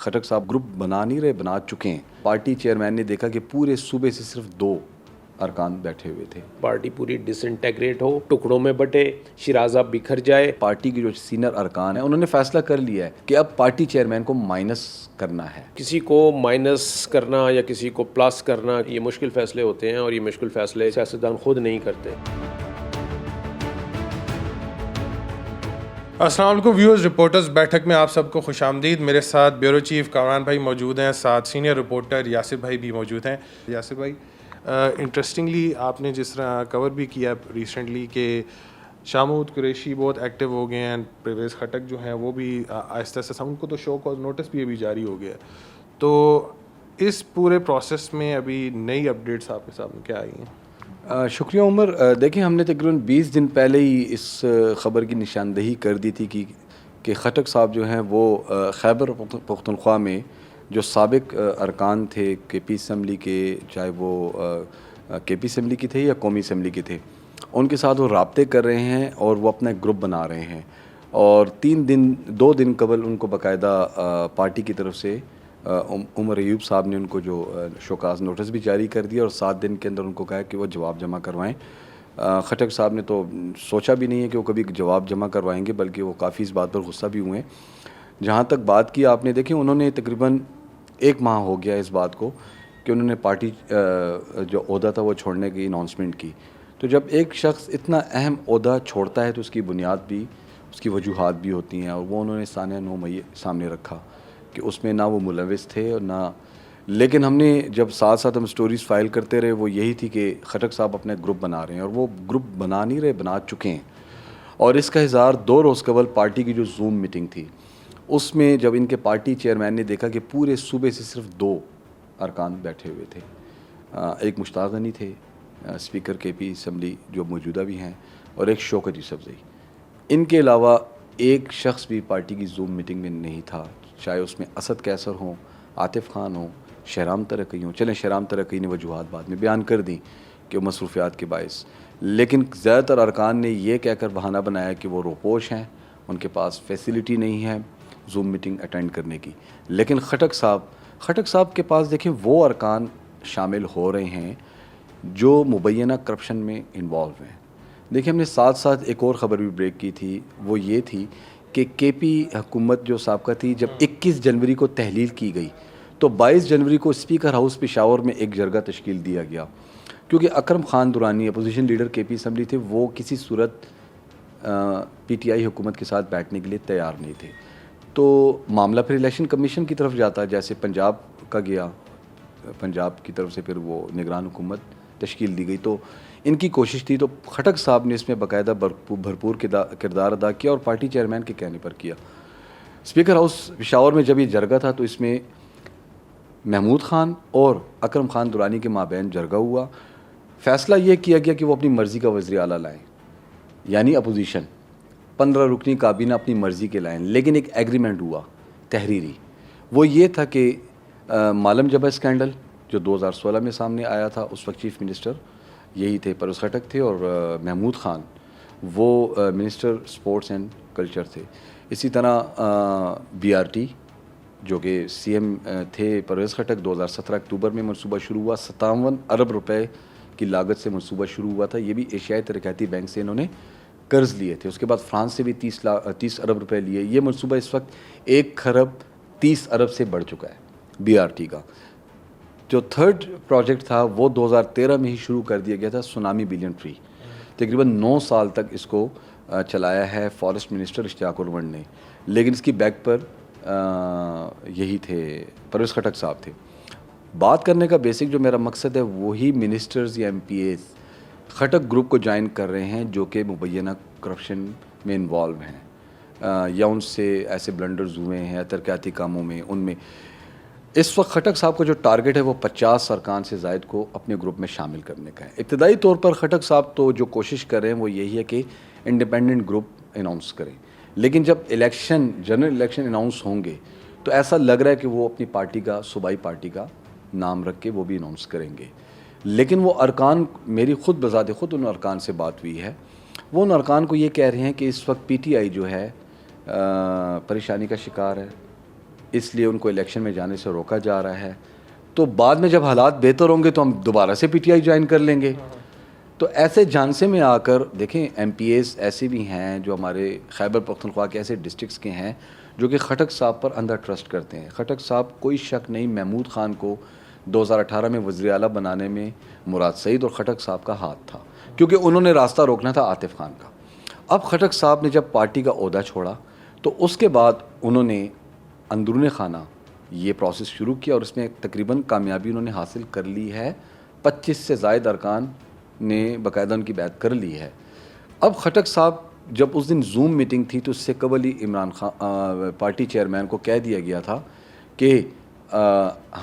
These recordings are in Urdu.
خٹک صاحب گروپ بنا نہیں رہے، بنا چکے ہیں. پارٹی چیئرمین نے دیکھا کہ پورے صوبے سے صرف 2 ارکان بیٹھے ہوئے تھے. پارٹی پوری ڈس انٹیگریٹ ہو، ٹکڑوں میں بٹے، شیرازہ بکھر جائے. پارٹی کے جو سینئر ارکان ہیں انہوں نے فیصلہ کر لیا ہے کہ اب پارٹی چیئرمین کو مائنس کرنا ہے. کسی کو مائنس کرنا یا کسی کو پلس کرنا یہ مشکل فیصلے ہوتے ہیں، اور یہ مشکل فیصلے سیاستدان خود نہیں کرتے. السلام علیکم ویورز، رپورٹرز بیٹھک میں آپ سب کو خوش آمدید. میرے ساتھ بیورو چیف کامران بھائی موجود ہیں، ساتھ سینئر رپورٹر یاسر بھائی بھی موجود ہیں. یاسر بھائی، انٹرسٹنگلی آپ نے جس طرح کور بھی کیا ریسنٹلی کہ شاہ محمود قریشی بہت ایکٹیو ہو گئے ہیں، پرویز خٹک جو ہیں وہ بھی آہستہ آہستہ ان کو تو شو کاز نوٹس بھی ابھی جاری ہو گیا ہے. تو اس پورے پروسیس میں ابھی نئی اپڈیٹس آپ کے سامنے کیا آئی ہیں؟ شکریہ عمر. دیکھیں، ہم نے تقریباً 20 دن پہلے ہی اس خبر کی نشاندہی کر دی تھی کہ خٹک صاحب جو ہیں وہ خیبر پختونخوا میں جو سابق ارکان تھے کے پی اسمبلی کے، چاہے وہ کے پی اسمبلی کے تھے یا قومی اسمبلی کے تھے، ان کے ساتھ وہ رابطے کر رہے ہیں اور وہ اپنا گروپ بنا رہے ہیں. اور 2 دن قبل ان کو باقاعدہ پارٹی کی طرف سے عمر ایوب صاحب نے ان کو جو شوکاز نوٹس بھی جاری کر دیا اور 7 دن کے اندر ان کو کہا کہ وہ جواب جمع کروائیں. خٹک صاحب نے تو سوچا بھی نہیں ہے کہ وہ کبھی جواب جمع کروائیں گے، بلکہ وہ کافی اس بات پر غصہ بھی ہوئے ہیں. جہاں تک بات کی آپ نے، دیکھیں انہوں نے تقریباً 1 ماہ ہو گیا اس بات کو کہ انہوں نے پارٹی جو عہدہ تھا وہ چھوڑنے کی اناؤنسمنٹ کی. تو جب ایک شخص اتنا اہم عہدہ چھوڑتا ہے تو اس کی بنیاد بھی، اس کی وجوہات بھی ہوتی ہیں، اور وہ انہوں نے سانحہ 9 مئی سامنے رکھا کہ اس میں نہ وہ ملوث تھے اور نہ. لیکن ہم نے جب ساتھ ساتھ ہم سٹوریز فائل کرتے رہے وہ یہی تھی کہ خٹک صاحب اپنا گروپ بنا رہے ہیں، اور وہ گروپ بنا نہیں رہے، بنا چکے ہیں. اور اس کا اظہار 2 روز قبل پارٹی کی جو زوم میٹنگ تھی اس میں جب ان کے پارٹی چیئرمین نے دیکھا کہ پورے صوبے سے صرف 2 ارکان بیٹھے ہوئے تھے. ایک مشتاق غنی تھے اسپیکر کے پی اسمبلی جو موجودہ بھی ہیں، اور ایک شوکت یوسف زئی. ان کے علاوہ ایک شخص بھی پارٹی کی زوم میٹنگ میں نہیں تھا، چاہے اس میں اسد کیسر ہوں، عاطف خان ہوں، شہرام ترقی ہوں. چلیں شہرام ترقی نے وجوہات بعد میں بیان کر دیں کہ وہ مصروفیات کے باعث، لیکن زیادہ تر ارکان نے یہ کہہ کر بہانہ بنایا کہ وہ روپوش ہیں، ان کے پاس فیسیلٹی نہیں ہے زوم میٹنگ اٹینڈ کرنے کی. لیکن خٹک صاحب کے پاس دیکھیں وہ ارکان شامل ہو رہے ہیں جو مبینہ کرپشن میں انوالو ہیں. دیکھیں ہم نے ساتھ ساتھ ایک اور خبر بھی بریک کی تھی، وہ یہ تھی کہ کے پی حکومت جو سابقہ تھی جب 21 جنوری کو تحلیل کی گئی تو 22 جنوری کو اسپیکر ہاؤس پشاور میں ایک جرگہ تشکیل دیا گیا، کیونکہ اکرم خان درانی اپوزیشن لیڈر کے پی اسمبلی تھے، وہ کسی صورت پی ٹی آئی حکومت کے ساتھ بیٹھنے کے لیے تیار نہیں تھے. تو معاملہ پھر الیکشن کمیشن کی طرف جاتا، جیسے پنجاب کا گیا، پنجاب کی طرف سے پھر وہ نگران حکومت تشکیل دی گئی. تو ان کی کوشش تھی، تو خٹک صاحب نے اس میں باقاعدہ بھرپور کردار ادا کیا اور پارٹی چیئرمین کے کہنے پر کیا. اسپیکر ہاؤس پشاور میں جب یہ جرگہ تھا تو اس میں محمود خان اور اکرم خان درانی کے مابین جرگہ ہوا. فیصلہ یہ کیا گیا کہ وہ اپنی مرضی کا وزیر اعلیٰ لائیں، یعنی اپوزیشن 15 رکنی کابینہ اپنی مرضی کے لائیں. لیکن ایک ایگریمنٹ ہوا تحریری، وہ یہ تھا کہ مالم جبہ اسکینڈل جو 2016 میں سامنے آیا تھا، اس وقت چیف منسٹر یہی تھے، پرویز خٹک تھے، اور محمود خان وہ منسٹر سپورٹس اینڈ کلچر تھے. اسی طرح بی آر ٹی جو کہ سی ایم تھے پرویز خٹک، 2017 اکتوبر میں منصوبہ شروع ہوا، 57 ارب روپے کی لاگت سے منصوبہ شروع ہوا تھا. یہ بھی ایشیائی ترقیاتی بینک سے انہوں نے قرض لیے تھے. اس کے بعد فرانس سے بھی 30 ارب روپے لیے. یہ منصوبہ اس وقت 1 خرب 30 ارب سے بڑھ چکا ہے بی آر ٹی کا. جو 3rd پروجیکٹ تھا وہ 2013 میں ہی شروع کر دیا گیا تھا، سونامی بلین ٹری. تقریباً 9 سال تک اس کو چلایا ہے فارسٹ منسٹر اشتیاق الرمن نے، لیکن اس کی بیک پر یہی تھے پرویز خٹک صاحب تھے. بات کرنے کا بیسک جو میرا مقصد ہے وہی منسٹرز یا MPs Khattak group کو جوائن کر رہے ہیں جو کہ مبینہ کرپشن میں انوالو ہیں، یا ان سے ایسے بلنڈرز ہوئے ہیں ترقیاتی کاموں میں. ان میں اس وقت خٹک صاحب کا جو ٹارگٹ ہے وہ 50 ارکان سے زائد کو اپنے گروپ میں شامل کرنے کا ہے. ابتدائی طور پر خٹک صاحب تو جو کوشش کر رہے ہیں وہ یہی ہے کہ انڈیپینڈنٹ گروپ اناؤنس کریں، لیکن جب جنرل الیکشن اناؤنس ہوں گے تو ایسا لگ رہا ہے کہ وہ اپنی پارٹی کا، صوبائی پارٹی کا نام رکھ کے وہ بھی اناؤنس کریں گے. لیکن وہ ارکان، میری خود بذات خود ان ارکان سے بات ہوئی ہے، وہ ان ارکان کو یہ کہہ رہے ہیں کہ اس وقت پی ٹی آئی جو ہے پریشانی کا شکار ہے. اس لیے ان کو الیکشن میں جانے سے روکا جا رہا ہے. تو بعد میں جب حالات بہتر ہوں گے تو ہم دوبارہ سے پی ٹی آئی جوائن کر لیں گے. تو ایسے جھانسے میں آ کر دیکھیں ایم پی ایز ایسے بھی ہیں جو ہمارے خیبر پختونخوا کے ایسے ڈسٹرکٹس کے ہیں جو کہ خٹک صاحب پر اندر ٹرسٹ کرتے ہیں. خٹک صاحب کوئی شک نہیں محمود خان کو 2018 میں وزیر اعلیٰ بنانے میں مراد سعید اور خٹک صاحب کا ہاتھ تھا, کیونکہ انہوں نے راستہ روکنا تھا عاطف خان کا. اب خٹک صاحب نے جب پارٹی کا عہدہ چھوڑا تو اس کے بعد انہوں نے اندرون خانہ یہ پروسیس شروع کیا اور اس میں تقریباً کامیابی انہوں نے حاصل کر لی ہے. 25 سے زائد ارکان نے باقاعدہ ان کی بیعت کر لی ہے. اب خٹک صاحب جب اس دن زوم میٹنگ تھی تو اس سے قبل ہی عمران خان پارٹی چیئرمین کو کہہ دیا گیا تھا کہ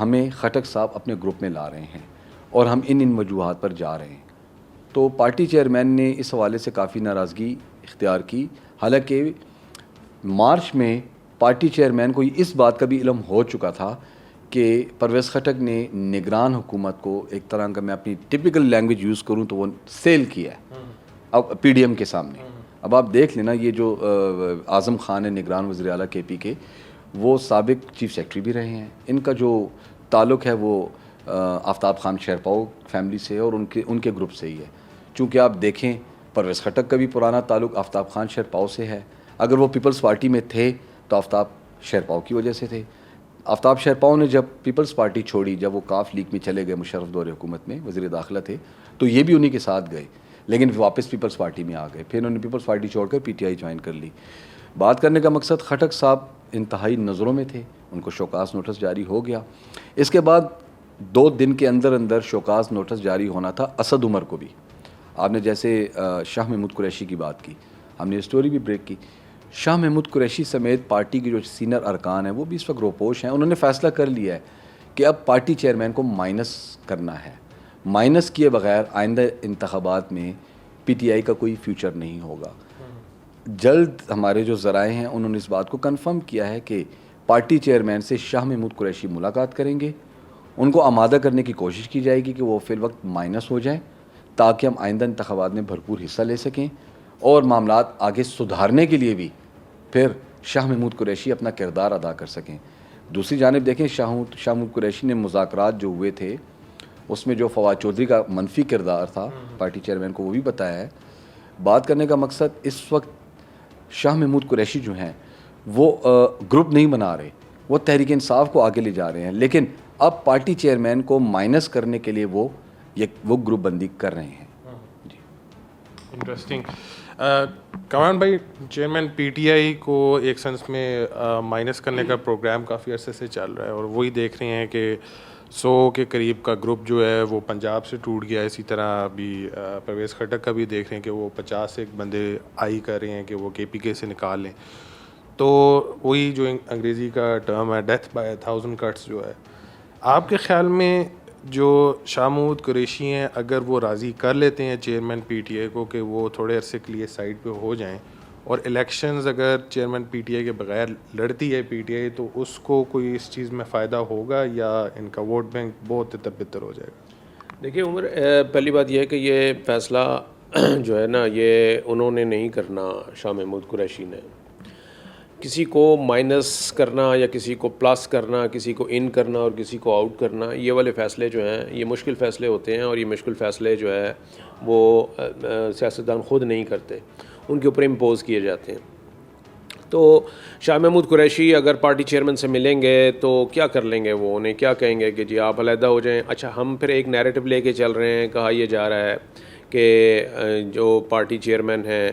ہمیں خٹک صاحب اپنے گروپ میں لا رہے ہیں اور ہم ان وجوہات پر جا رہے ہیں. تو پارٹی چیئرمین نے اس حوالے سے کافی ناراضگی اختیار کی. حالانکہ مارچ میں پارٹی چیئرمین کو اس بات کا بھی علم ہو چکا تھا کہ پرویز خٹک نے نگران حکومت کو ایک طرح کا, میں اپنی ٹپیکل لینگویج یوز کروں تو وہ سیل کیا ہے اب پی ڈی ایم کے سامنے. اب آپ دیکھ لینا یہ جو اعظم خان ہے نگران وزیر اعلیٰ کے پی کے, وہ سابق چیف سیکرٹری بھی رہے ہیں. ان کا جو تعلق ہے وہ آفتاب خان شیرپاؤ فیملی سے اور ان کے گروپ سے ہی ہے. چونکہ آپ دیکھیں پرویز خٹک کا بھی پرانا تعلق آفتاب خان شیرپاؤ سے ہے. اگر وہ پیپلز پارٹی میں تھے تو آفتاب شیرپاؤ کی وجہ سے تھے. آفتاب شیرپاؤ نے جب پیپلز پارٹی چھوڑی, جب وہ کاف لیگ میں چلے گئے مشرف دور حکومت میں وزیر داخلہ تھے, تو یہ بھی انہی کے ساتھ گئے, لیکن واپس پیپلز پارٹی میں آ گئے. پھر انہوں نے پیپلز پارٹی چھوڑ کر پی ٹی آئی جوائن کر لی. بات کرنے کا مقصد خٹک صاحب انتہائی نظروں میں تھے, ان کو شوکاز نوٹس جاری ہو گیا. اس کے بعد 2 دن کے اندر اندر شوکاز نوٹس جاری ہونا تھا اسد عمر کو بھی. آپ نے جیسے شاہ محمود قریشی کی بات کی, ہم نے اسٹوری بھی بریک کی. شاہ محمود قریشی سمیت پارٹی کے جو سینئر ارکان ہیں وہ بھی اس وقت روپوش ہیں. انہوں نے فیصلہ کر لیا ہے کہ اب پارٹی چیئرمین کو مائنس کرنا ہے. مائنس کیے بغیر آئندہ انتخابات میں پی ٹی آئی کا کوئی فیوچر نہیں ہوگا. جلد ہمارے جو ذرائع ہیں انہوں نے اس بات کو کنفرم کیا ہے کہ پارٹی چیئرمین سے شاہ محمود قریشی ملاقات کریں گے. ان کو آمادہ کرنے کی کوشش کی جائے گی کہ وہ فی الوقت مائنس ہو جائیں تاکہ ہم آئندہ انتخابات میں بھرپور حصہ لے سکیں اور معاملات آگے سدھارنے کے لیے بھی پھر شاہ محمود قریشی اپنا کردار ادا کر سکیں. دوسری جانب دیکھیں شاہ محمود قریشی نے مذاکرات جو ہوئے تھے اس میں جو فواد چودھری کا منفی کردار تھا پارٹی چیئرمین کو وہ بھی بتایا ہے. بات کرنے کا مقصد اس وقت شاہ محمود قریشی جو ہیں وہ گروپ نہیں بنا رہے, وہ تحریک انصاف کو آگے لے جا رہے ہیں, لیکن اب پارٹی چیئرمین کو مائنس کرنے کے لیے وہ گروپ بندی کر رہے ہیں. جی انٹرسٹنگ. کمران بھائی, چیئرمین پی ٹی آئی کو ایک سینس میں مائنس کرنے کا پروگرام کافی عرصے سے چل رہا ہے اور وہی دیکھ رہے ہیں کہ 100 کے قریب کا گروپ جو ہے وہ پنجاب سے ٹوٹ گیا. اسی طرح ابھی پرویز خٹک کا بھی دیکھ رہے ہیں کہ وہ 50 سے ایک بندے آئی کر رہے ہیں کہ وہ کے پی کے سے نکال لیں. تو وہی جو انگریزی کا ٹرم ہے ڈیتھ بائی 1000 کٹس جو ہے, آپ کے خیال میں جو شاہ محمود قریشی ہیں اگر وہ راضی کر لیتے ہیں چیئرمین پی ٹی آئی کو کہ وہ تھوڑے عرصے کے لیے سائڈ پہ ہو جائیں اور الیکشنز اگر چیئرمین پی ٹی آئی کے بغیر لڑتی ہے پی ٹی آئی, تو اس کو کوئی اس چیز میں فائدہ ہوگا یا ان کا ووٹ بینک بہت بہتر ہو جائے گا؟ دیکھیے عمر, پہلی بات یہ ہے کہ یہ فیصلہ جو ہے نا یہ انہوں نے نہیں کرنا. شاہ محمود قریشی نے کسی کو مائنس کرنا یا کسی کو پلس کرنا, کسی کو ان کرنا اور کسی کو آؤٹ کرنا, یہ والے فیصلے جو ہیں یہ مشکل فیصلے ہوتے ہیں اور یہ مشکل فیصلے جو ہے وہ سیاستدان خود نہیں کرتے, ان کے اوپر امپوز کیے جاتے ہیں. تو شاہ محمود قریشی اگر پارٹی چیئرمین سے ملیں گے تو کیا کر لیں گے, وہ انہیں کیا کہیں گے کہ جی آپ علیحدہ ہو جائیں. اچھا, ہم پھر ایک نیریٹو لے کے چل رہے ہیں, کہا یہ جا رہا ہے کہ جو پارٹی چیئرمین ہیں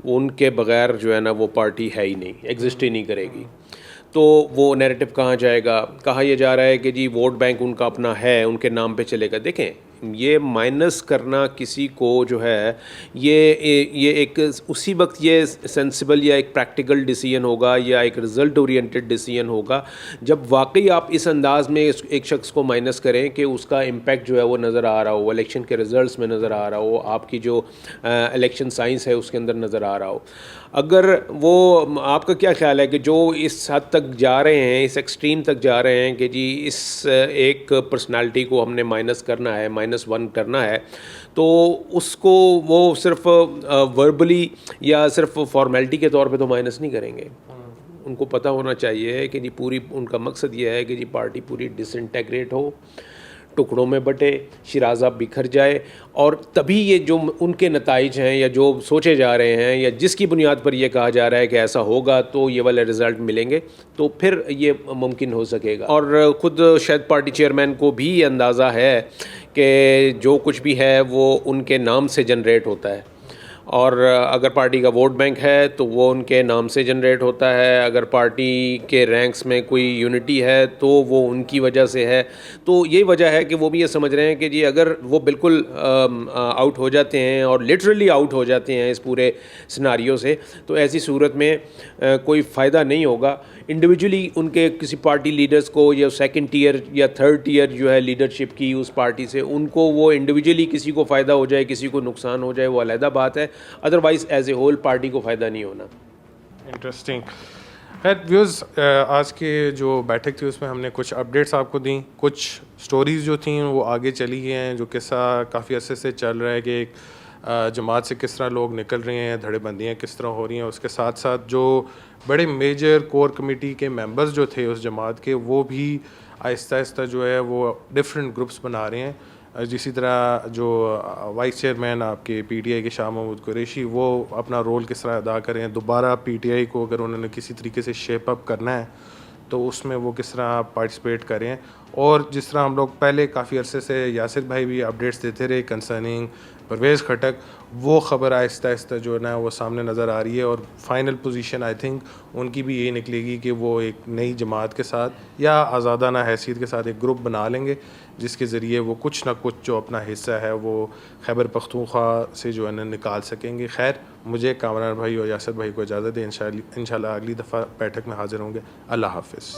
ان کے بغیر جو ہے نا وہ پارٹی ہے ہی نہیں, ایگزسٹ ہی نہیں کرے گی. تو وہ نیریٹو کہاں جائے گا؟ کہا یہ جا رہا ہے کہ جی ووٹ بینک ان کا اپنا ہے, ان کے نام پہ چلے گا. دیکھیں یہ مائنس کرنا کسی کو جو ہے یہ ایک اسی وقت یہ سینسیبل یا ایک پریکٹیکل ڈیسیژن ہوگا یا ایک رزلٹ اورینٹڈ ڈیسیژن ہوگا جب واقعی آپ اس انداز میں ایک شخص کو مائنس کریں کہ اس کا امپیکٹ جو ہے وہ نظر آ رہا ہو, الیکشن کے رزلٹس میں نظر آ رہا ہو, آپ کی جو الیکشن سائنس ہے اس کے اندر نظر آ رہا ہو. اگر وہ آپ کا کیا خیال ہے کہ جو اس حد تک جا رہے ہیں, اس ایکسٹریم تک جا رہے ہیں کہ جی اس ایک پرسنالٹی کو ہم نے مائنس کرنا ہے, -1 کرنا ہے, تو اس کو وہ صرف وربلی یا صرف فارمیلٹی کے طور پہ تو مائنس نہیں کریں گے, ان کو پتہ ہونا چاہیے کہ جی پوری ان کا مقصد یہ ہے کہ جی پارٹی پوری ڈس انٹیگریٹ ہو, ٹکڑوں میں بٹے, شیرازہ بکھر جائے, اور تبھی یہ جو ان کے نتائج ہیں یا جو سوچے جا رہے ہیں یا جس کی بنیاد پر یہ کہا جا رہا ہے کہ ایسا ہوگا تو یہ والے رزلٹ ملیں گے, تو پھر یہ ممکن ہو سکے گا. اور خود شاید پارٹی چیئرمین کو بھی یہ اندازہ ہے کہ جو کچھ بھی ہے وہ ان کے نام سے جنریٹ ہوتا ہے, اور اگر پارٹی کا ووٹ بینک ہے تو وہ ان کے نام سے جنریٹ ہوتا ہے, اگر پارٹی کے رینکس میں کوئی یونٹی ہے تو وہ ان کی وجہ سے ہے. تو یہی وجہ ہے کہ وہ بھی یہ سمجھ رہے ہیں کہ جی اگر وہ بالکل آؤٹ ہو جاتے ہیں اور لٹرلی آؤٹ ہو جاتے ہیں اس پورے سناریو سے, تو ایسی صورت میں کوئی فائدہ نہیں ہوگا. انڈیویجولی ان کے کسی پارٹی لیڈرز کو یا سیکنڈ ٹیئر یا تھرڈ ٹیئر جو ہے لیڈرشپ کی اس پارٹی سے, ان کو وہ انڈیویجولی کسی کو فائدہ ہو جائے کسی کو نقصان ہو جائے وہ علیحدہ بات ہے, otherwise as a whole party کو فائدہ نہیں ہونا. انٹرسٹنگ. خیر ویوز, آج کے جو بیٹھک تھی اس میں ہم نے کچھ اپڈیٹس آپ کو دیں, کچھ سٹوریز جو تھیں وہ آگے چلی گئی ہیں, جو قصہ کافی عرصے سے چل رہا ہے کہ ایک جماعت سے کس طرح لوگ نکل رہے ہیں, دھڑے بندیاں کس طرح ہو رہی ہیں. اس کے ساتھ ساتھ جو بڑے میجر کور کمیٹی کے ممبرز جو تھے اس جماعت کے, وہ بھی آہستہ آہستہ جو ہے وہ ڈفرینٹ گروپس بنا رہے ہیں. جسی طرح جو وائس چیئرمین آپ کے پی ٹی آئی کے شاہ محمود قریشی, وہ اپنا رول کس طرح ادا کریں, دوبارہ پی ٹی آئی کو اگر انہوں نے کسی طریقے سے شیپ اپ کرنا ہے تو اس میں وہ کس طرح پارٹیسپیٹ کریں. اور جس طرح ہم لوگ پہلے کافی عرصے سے یاسر بھائی بھی اپڈیٹس دیتے رہے کنسرننگ پرویز خٹک, وہ خبر آہستہ آہستہ جو ہے نا وہ سامنے نظر آ رہی ہے, اور final position I think in کی بھی یہی نکلے گی کہ وہ ایک نئی جماعت کے ساتھ یا آزادانہ حیثیت کے ساتھ ایک گروپ بنا لیں گے, جس کے ذریعے وہ کچھ نہ کچھ جو اپنا حصہ ہے وہ خیبر پختونخوا سے جو ہے نا نکال سکیں گے. خیر, مجھے کامران بھائی اور یاسر بھائی کو اجازت دیں, انشاءاللہ اگلی دفعہ بیٹھک میں حاضر ہوں گے. اللہ حافظ.